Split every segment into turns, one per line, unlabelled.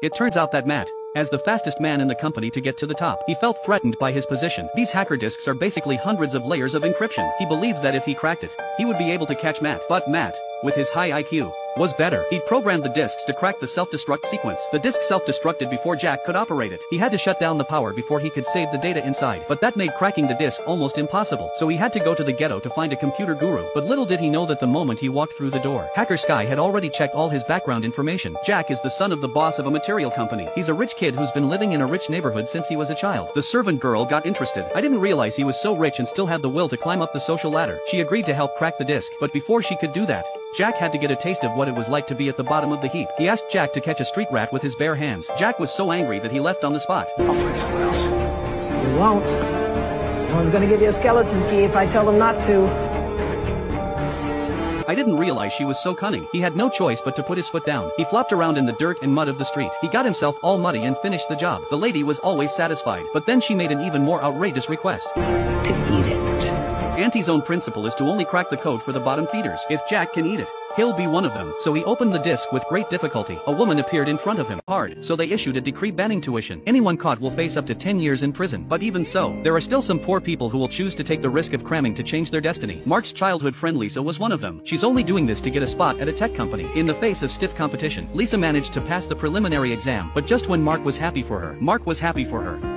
It turns out that Matt, as the fastest man in the company to get to the top, he felt threatened by his position. These hacker disks are basically hundreds of layers of encryption. He believed that if he cracked it, he would be able to catch Matt. But Matt, with his high IQ, was better. He programmed the disks to crack the self-destruct sequence. The disk self-destructed before Jack could operate it. He had to shut down the power before he could save the data inside, but that made cracking the disk almost impossible. So he had to go to the ghetto to find a computer guru. But little did he know that the moment he walked through the door, Hacker Sky had already checked all his background information. Jack is the son of the boss of a material company. He's a rich kid who's been living in a rich neighborhood since he was a child. The servant girl got interested. I didn't realize he was so rich and still had the will to climb up the social ladder. She agreed to help crack the disk, but before she could do that, Jack had to get a taste of what it was like to be at the bottom of the heap. He asked Jack to catch a street rat with his bare hands. Jack was so angry that he left on the spot.
I'll find someone else.
You won't. No one's gonna give you a skeleton key if I tell them not to.
I didn't realize she was so cunning. He had no choice but to put his foot down. He flopped around in the dirt and mud of the street. He got himself all muddy and finished the job. The lady was always satisfied, but then she made an even more outrageous request.
To eat it.
Auntie's own principle is to only crack the code for the bottom feeders. If Jack can eat it, he'll be one of them. So he opened the disk with great difficulty. A woman appeared in front of him. Hard. So they issued a decree banning tuition. Anyone caught will face up to 10 years in prison. But even so, there are still some poor people who will choose to take the risk of cramming to change their destiny. Mark's childhood friend Lisa was one of them. She's only doing this to get a spot at a tech company. In the face of stiff competition, Lisa managed to pass the preliminary exam. But just when Mark was happy for her,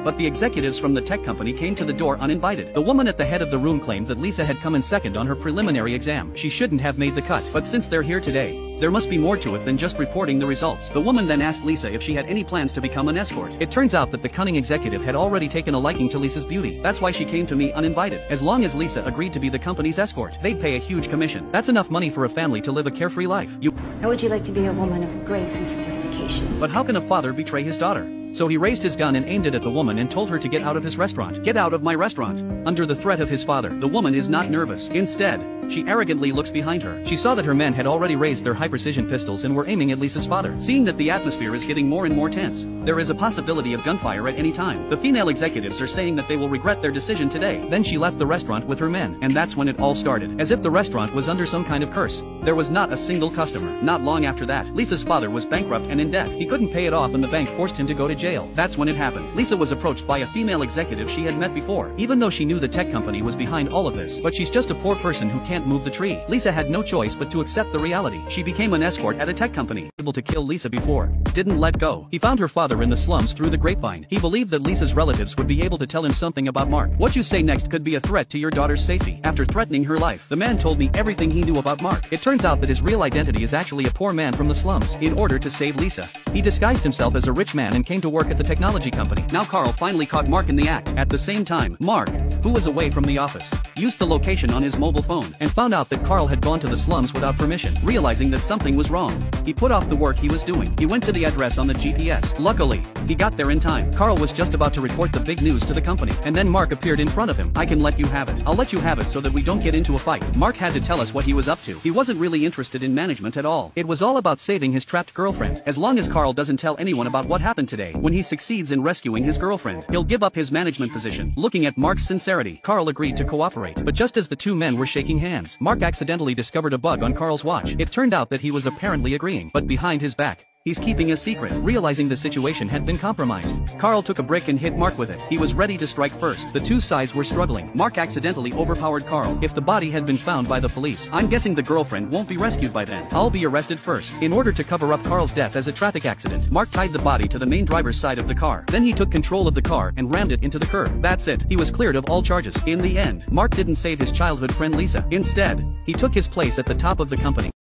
but the executives from the tech company came to the door uninvited. The woman at the head of the room claimed that Lisa had come in second on her preliminary exam. She shouldn't have made the cut. But since they're here today, there must be more to it than just reporting the results. The woman then asked Lisa if she had any plans to become an escort. It turns out that the cunning executive had already taken a liking to Lisa's beauty. That's why she came to me uninvited. As long as Lisa agreed to be the company's escort, they'd pay a huge commission. That's enough money for a family to live a carefree life.
How would you like to be a woman of grace and sophistication?
But how can a father betray his daughter? So he raised his gun and aimed it at the woman and told her to get out of his restaurant. Get out of my restaurant. Under the threat of his father, the woman is not nervous. Instead, she arrogantly looks behind her. She saw that her men had already raised their high-precision pistols and were aiming at Lisa's father. Seeing that the atmosphere is getting more and more tense, there is a possibility of gunfire at any time. The female executives are saying that they will regret their decision today. Then she left the restaurant with her men, and that's when it all started. As if the restaurant was under some kind of curse, there was not a single customer. Not long after that, Lisa's father was bankrupt and in debt. He couldn't pay it off and the bank forced him to go to jail. That's when it happened. Lisa was approached by a female executive she had met before. Even though she knew the tech company was behind all of this, but she's just a poor person who can't move the tree. Lisa had no choice but to accept the reality. She became an escort at a tech company. Able to kill Lisa before. Didn't let go. He found her father in the slums through the grapevine. He believed that Lisa's relatives would be able to tell him something about Mark. What you say next could be a threat to your daughter's safety. After threatening her life, the man told me everything he knew about Mark. It turns out that his real identity is actually a poor man from the slums. In order to save Lisa, he disguised himself as a rich man and came to work at the technology company. Now Carl finally caught Mark in the act. At the same time, Mark, who was away from the office, used the location on his mobile phone and found out that Carl had gone to the slums without permission. Realizing that something was wrong, he put off the work he was doing. He went to the address on the GPS. Luckily, he got there in time. Carl was just about to report the big news to the company, and then Mark appeared in front of him. I can let you have it. I'll let you have it so that we don't get into a fight. Mark had to tell us what he was up to. He wasn't really interested in management at all. It was all about saving his trapped girlfriend. As long as Carl doesn't tell anyone about what happened today, when he succeeds in rescuing his girlfriend, he'll give up his management position. Looking at Mark's sincerity, Carl agreed to cooperate. But just as the two men were shaking hands, Mark accidentally discovered a bug on Carl's watch. It turned out that he was apparently agreeing, but behind his back, he's keeping a secret. Realizing the situation had been compromised, Carl took a brick and hit Mark with it. He was ready to strike first. The two sides were struggling. Mark accidentally overpowered Carl. If the body had been found by the police, I'm guessing the girlfriend won't be rescued by then. I'll be arrested first. In order to cover up Carl's death as a traffic accident, Mark tied the body to the main driver's side of the car. Then he took control of the car and rammed it into the curb. That's it. He was cleared of all charges. In the end, Mark didn't save his childhood friend Lisa. Instead, he took his place at the top of the company.